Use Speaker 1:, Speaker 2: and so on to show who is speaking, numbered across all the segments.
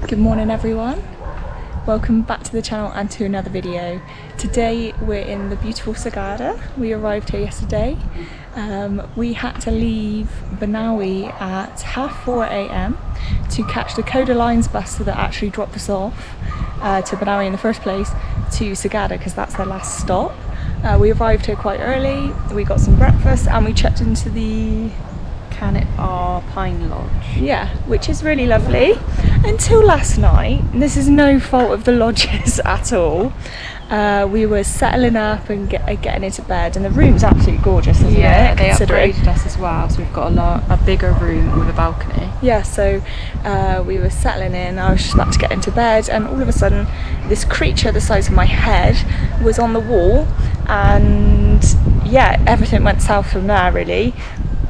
Speaker 1: Good morning everyone, welcome back to the channel and to another video. Today we're in the beautiful Sagada. We arrived here yesterday. We had to leave Banaue at 4:30 AM to catch the Coda Lines bus that actually dropped us off to Banaue in the first place to Sagada because that's their last stop. We arrived here quite early, we got some breakfast and we checked into the Pine Lodge. Yeah, which is really lovely. Until last night, and this is no fault of the lodges at all, we were settling up and getting into bed, and the room's absolutely gorgeous, isn't it?
Speaker 2: Yeah, they upgraded us as well, so we've got a bigger room with a balcony.
Speaker 1: Yeah, so we were settling in, I was just about to get into bed, and all of a sudden this creature the size of my head was on the wall, and yeah, everything went south from there really.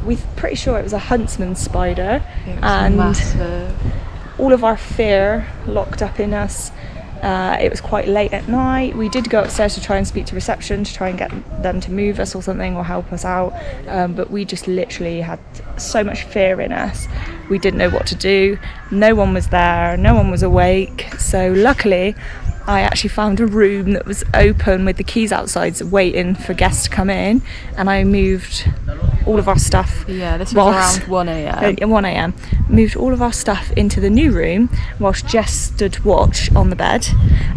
Speaker 1: We're pretty sure it was a huntsman spider, and massive. All of our fear locked up in us. It was quite late at night. We did go upstairs to try and speak to reception to try and get them to move us or something or help us out, but we just literally had so much fear in us. We didn't know what to do. No one was there, no one was awake, so luckily I actually found a room that was open with the keys outside waiting for guests to come in, and I moved all of our stuff.
Speaker 2: Yeah, this was around 1 AM.
Speaker 1: 1 AM. Moved all of our stuff into the new room whilst Jess stood watch on the bed.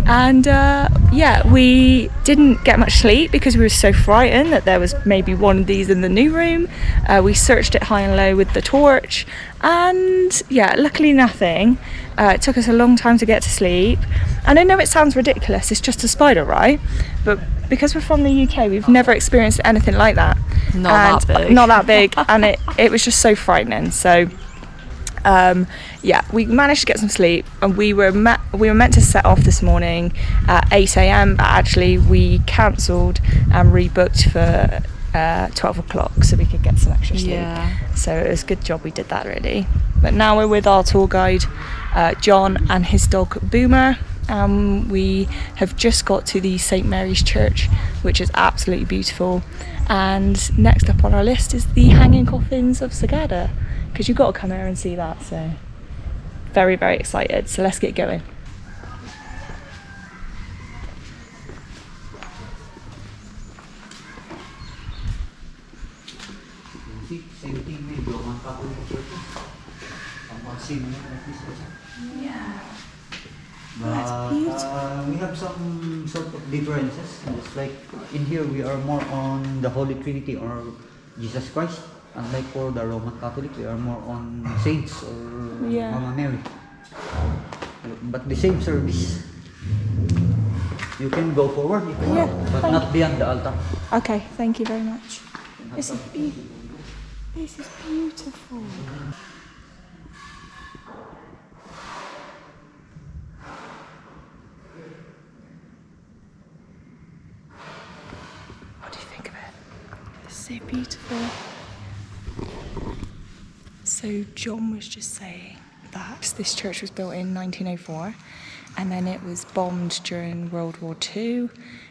Speaker 1: And yeah, we didn't get much sleep because we were so frightened that there was maybe one of these in the new room. We searched it high and low with the torch, and yeah, luckily nothing. It took us a long time to get to sleep. And I know it sounds ridiculous, it's just a spider, right? But because we're from the UK, we've never experienced anything like that.
Speaker 2: Not that big,
Speaker 1: and it was just so frightening. So yeah, we managed to get some sleep, and we were meant to set off this morning at 8 AM, but actually we cancelled and rebooked for 12 o'clock so we could get some extra sleep.
Speaker 2: Yeah.
Speaker 1: So it was a good job we did that really. But now we're with our tour guide John and his dog Boomer. We have just got to the St Mary's Church, which is absolutely beautiful, and next up on our list is the hanging coffins of Sagada, because you've got to come here and see that. So very, very excited, so let's get going. Yeah.
Speaker 3: But we have some sort of differences. It's like in here we are more on the Holy Trinity or Jesus Christ. Unlike for the Roman Catholic, we are more on saints or Mama Mary. But the same service. You can go forward, but not beyond the altar.
Speaker 1: Okay, thank you very much. This is beautiful. So beautiful. So John was just saying that this church was built in 1904, and then it was bombed during World War II,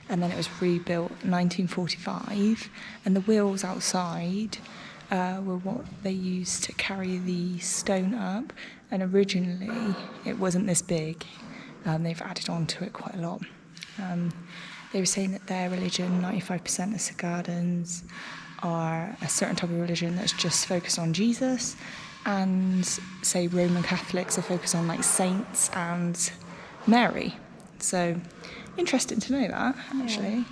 Speaker 1: and then it was rebuilt in 1945, and the wheels outside were what they used to carry the stone up, and originally it wasn't this big. They've added on to it quite a lot. They were saying that their religion, 95% of Sagadans, are a certain type of religion that's just focused on Jesus, and say Roman Catholics are focused on like saints and Mary. So interesting to know that actually.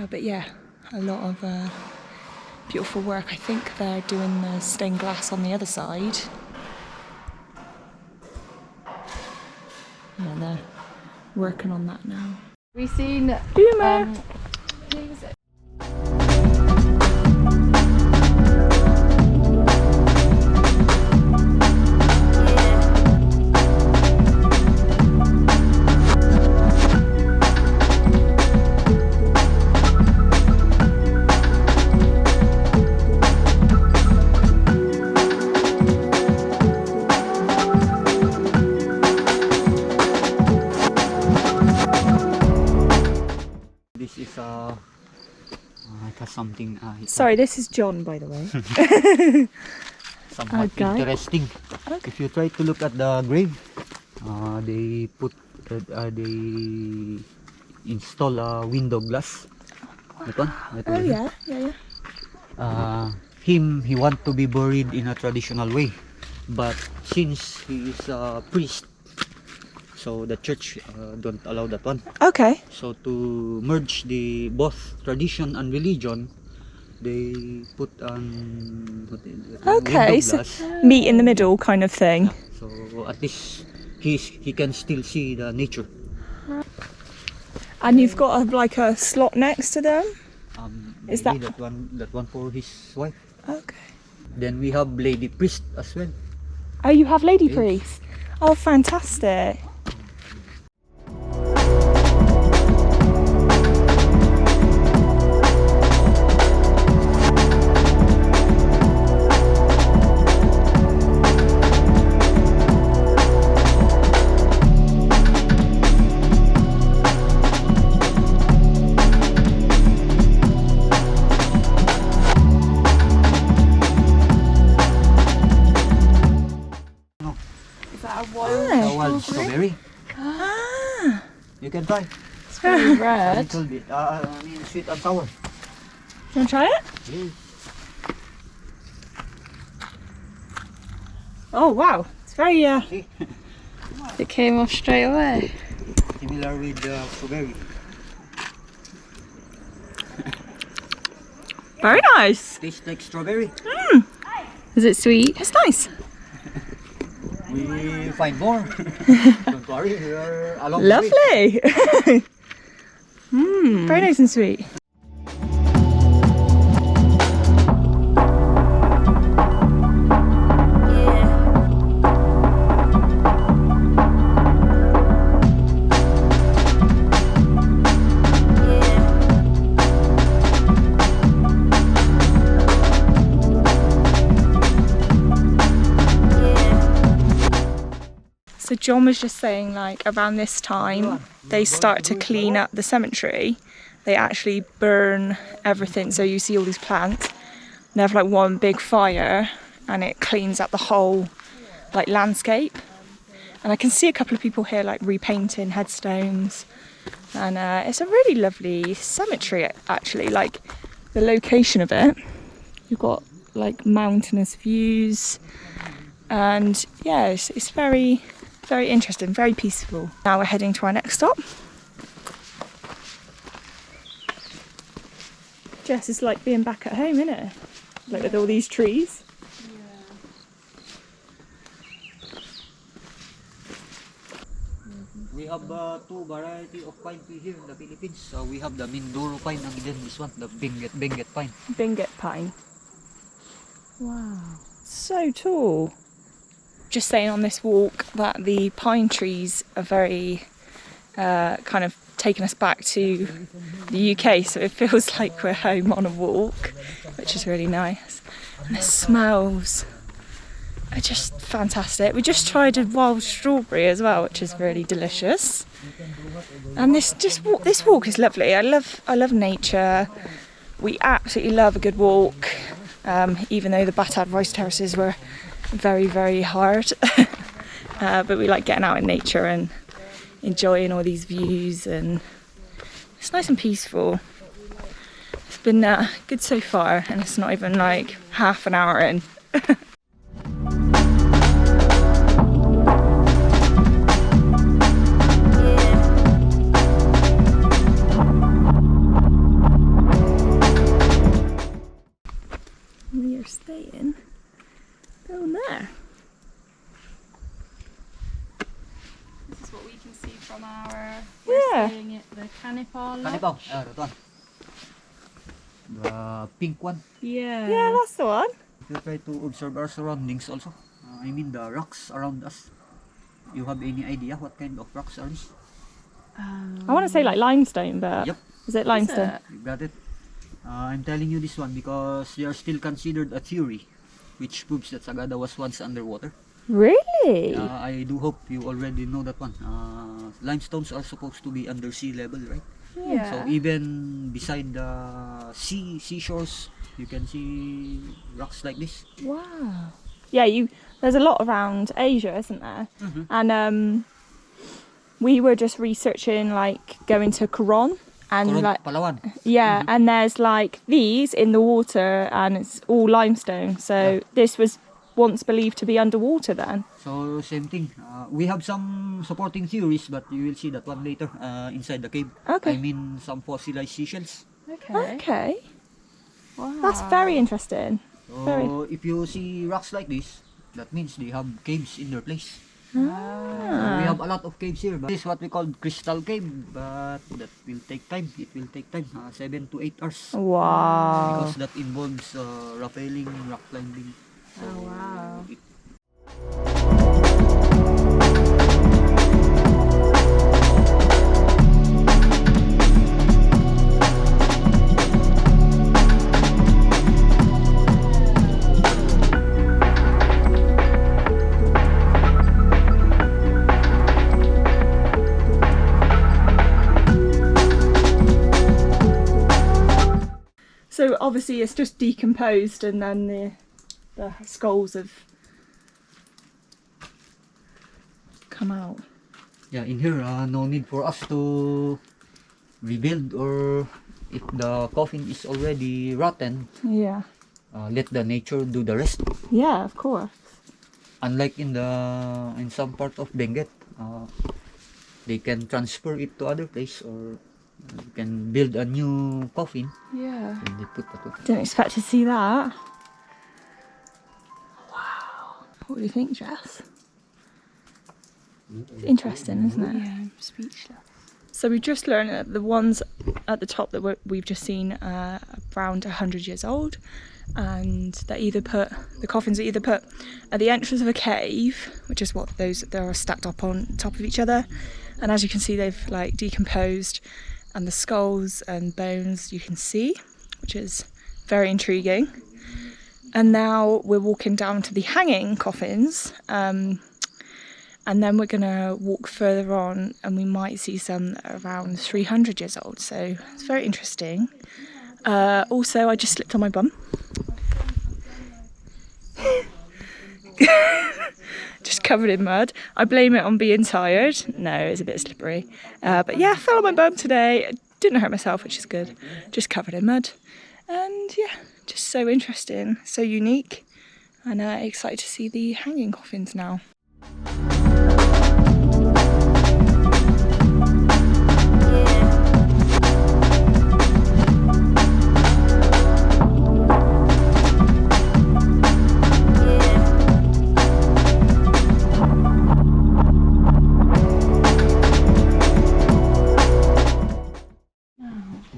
Speaker 1: But yeah, a lot of beautiful work. I think they're doing the stained glass on the other side. Yeah, they're working on that now.
Speaker 2: We've seen
Speaker 1: Boomer.
Speaker 2: who was it?
Speaker 3: This is it has something.
Speaker 1: Sorry, this is John, by the way.
Speaker 3: Somewhat interesting.
Speaker 1: Okay.
Speaker 3: If you try to look at the grave, They put they install a window glass. That one. That
Speaker 1: Oh
Speaker 3: one.
Speaker 1: yeah, yeah, yeah.
Speaker 3: He want to be buried in a traditional way, but since he is a priest, so the church don't allow that one.
Speaker 1: Okay.
Speaker 3: So to merge the both tradition and religion, they put on
Speaker 1: Okay,
Speaker 3: window
Speaker 1: so
Speaker 3: glass.
Speaker 1: meet in the middle kind of thing.
Speaker 3: Yeah, so at least he can still see the nature.
Speaker 1: And you've got like a slot next to them. Is
Speaker 3: Maybe
Speaker 1: that-
Speaker 3: that one for his wife.
Speaker 1: Okay.
Speaker 3: Then we have lady priest as well.
Speaker 1: Oh, you have lady
Speaker 3: Yes.
Speaker 1: priests. Oh, fantastic.
Speaker 2: Is that a
Speaker 3: The
Speaker 2: wild
Speaker 3: wild strawberry.
Speaker 1: Ah.
Speaker 3: You can try.
Speaker 2: It's very
Speaker 3: A
Speaker 2: red.
Speaker 3: little bit. I mean sweet and sour.
Speaker 1: You want to try it?
Speaker 3: Yes.
Speaker 1: Oh wow, it's very
Speaker 3: See,
Speaker 2: It came off straight away.
Speaker 3: similar with the strawberry.
Speaker 1: very nice.
Speaker 3: Tastes like strawberry.
Speaker 2: Is it sweet?
Speaker 1: It's nice.
Speaker 3: We find more. Don't worry, we are along the way.
Speaker 1: Lovely. Very nice and sweet. So John was just saying, like, around this time they start to clean up the cemetery. They actually burn everything, so you see all these plants. They have like one big fire and it cleans up the whole like landscape. And I can see a couple of people here like repainting headstones, and it's a really lovely cemetery actually. Like the location of it, you've got like mountainous views, and yeah, it's very interesting, very peaceful. Now we're heading to our next stop. Jess, is like being back at home, isn't it? Like with all these trees.
Speaker 3: We have two variety of pine tree here in the Philippines. So we have the Mindoro pine and then this one, the Benguet pine.
Speaker 1: Bingot pine. Wow, so tall. Just saying on this walk that the pine trees are very kind of taking us back to the UK, so it feels like we're home on a walk, which is really nice. And the smells are just fantastic. We just tried a wild strawberry as well, which is really delicious. And this walk is lovely. I love nature. We absolutely love a good walk, even though the Batad rice terraces were very hard. But we like getting out in nature and enjoying all these views, and it's nice and peaceful. It's been good so far, and it's not even like half an hour in. We are staying down there.
Speaker 2: This is what we can see from our
Speaker 1: Yeah.
Speaker 2: staying at the Canipal.
Speaker 3: Canipal, that one. The pink one.
Speaker 2: Yeah.
Speaker 1: Yeah, that's the one.
Speaker 3: If you try to observe our surroundings also, I mean the rocks around us. You have any idea what kind of rocks are these?
Speaker 1: I want to say like limestone, but
Speaker 3: Yep.
Speaker 1: is it limestone?
Speaker 3: You got it. I'm telling you this one because they are still considered a theory, which proves that Sagada was once underwater.
Speaker 1: Really?
Speaker 3: I do hope you already know that one. Limestones are supposed to be under sea level, right?
Speaker 2: Yeah.
Speaker 3: So even beside the seashores, you can see rocks like this.
Speaker 1: Wow. Yeah, there's a lot around Asia, isn't there?
Speaker 3: Mhm.
Speaker 1: And we were just researching like going to Coron and
Speaker 3: Coron,
Speaker 1: like
Speaker 3: Palawan.
Speaker 1: yeah, and there's like these in the water and it's all limestone. So this was once believed to be underwater then.
Speaker 3: So same thing. We have some supporting theories, but you will see that one later inside the cave.
Speaker 1: Okay.
Speaker 3: I mean some fossilized seashells.
Speaker 1: Okay.
Speaker 2: Wow.
Speaker 1: That's very interesting.
Speaker 3: So if you see rocks like this, that means they have caves in their place. So we have a lot of caves here, but this is what we call crystal cave, but that will take time. It will take time, 7 to 8 hours.
Speaker 1: Wow.
Speaker 3: Because that involves rappelling, rock climbing. So
Speaker 2: wow.
Speaker 1: So obviously it's just decomposed and then the skulls have come out.
Speaker 3: Yeah, in here, no need for us to rebuild, or if the coffin is already rotten,
Speaker 1: Yeah.
Speaker 3: let the nature do the rest.
Speaker 1: Yeah, of course.
Speaker 3: Unlike in some part of Benguet, they can transfer it to other place, or you can build a new coffin.
Speaker 2: Yeah.
Speaker 3: And they put that one.
Speaker 1: Didn't expect to see that. Wow. What do you think, Jess? It's interesting, isn't it?
Speaker 2: Yeah, I'm speechless.
Speaker 1: So we just learned that the ones at the top that we've just seen are around 100 years old, and the coffins are either put at the entrance of a cave, which is what they're stacked up on top of each other, and as you can see they've like decomposed, and the skulls and bones you can see, which is very intriguing. And now we're walking down to the hanging coffins. And then we're going to walk further on and we might see some that are around 300 years old. So it's very interesting. Also, I just slipped on my bum. Just covered in mud. I blame it on being tired. No, it's a bit slippery. But yeah, I fell on my bum today. Didn't hurt myself, which is good. Just covered in mud. And yeah, just so interesting, so unique. And excited to see the hanging coffins now.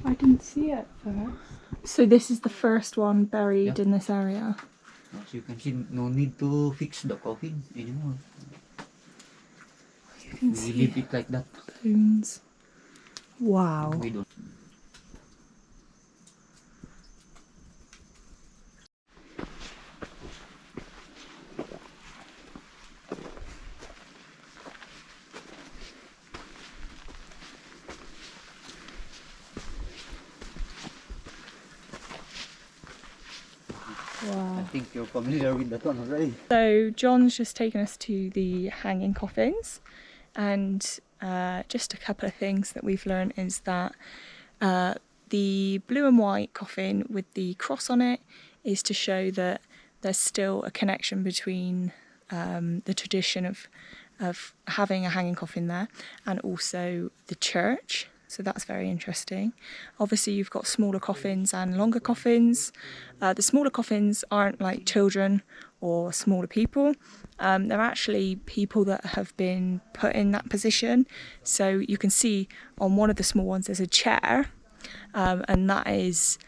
Speaker 2: I didn't see it first.
Speaker 1: So this is the first one buried in this area.
Speaker 3: As you can see, no need to fix the coffin anymore.
Speaker 1: You can
Speaker 3: We
Speaker 1: see
Speaker 3: leave it like that.
Speaker 1: bones. Wow.
Speaker 3: We don't.
Speaker 1: Wow.
Speaker 3: I think you're familiar with that one already.
Speaker 1: So John's just taken us to the hanging coffins, and just a couple of things that we've learned is that the blue and white coffin with the cross on it is to show that there's still a connection between the tradition of having a hanging coffin there and also the church. So that's very interesting. Obviously you've got smaller coffins and longer coffins. The smaller coffins aren't like children or smaller people. They're actually people that have been put in that position. So you can see on one of the small ones there's a chair, and that is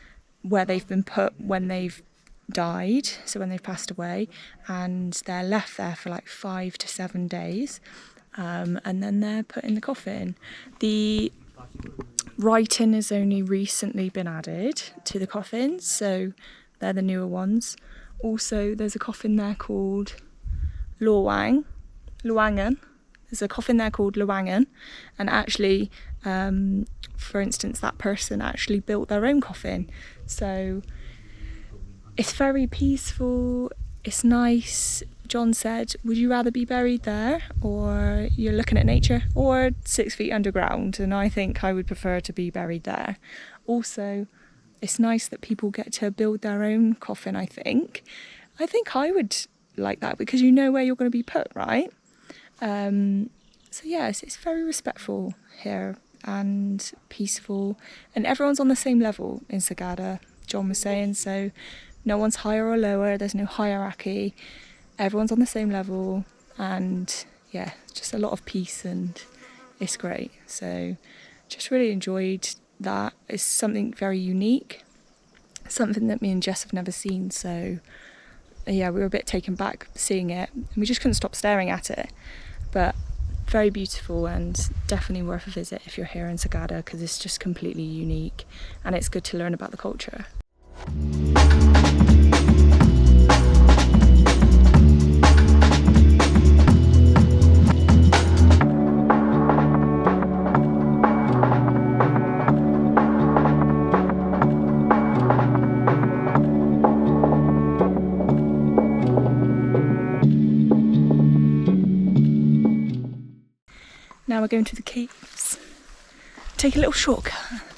Speaker 1: where they've been put when they've died, so when they've passed away, and they're left there for like 5 to 7 days, and then they're put in the coffin. The writing has only recently been added to the coffins, so they're the newer ones. Also, there's a coffin there called Luangan. There's a coffin there called Luangan, and actually, for instance, that person actually built their own coffin. So it's very peaceful. It's nice John said, would you rather be buried there, or you're looking at nature, or 6 feet underground? And I think I would prefer to be buried there. Also, it's nice that people get to build their own coffin, I think. I think I would like that because you know where you're going to be put, right? So yes, it's very respectful here and peaceful, and everyone's on the same level in Sagada, John was saying, so no one's higher or lower, there's no hierarchy, everyone's on the same level, and yeah, just a lot of peace, and it's great. So just really enjoyed that. It's something very unique, something that me and Jess have never seen, so yeah, we were a bit taken back seeing it, and we just couldn't stop staring at it. But very beautiful, and definitely worth a visit if you're here in Sagada, because it's just completely unique and it's good to learn about the culture. Now we're going to the caves. Take a little shortcut.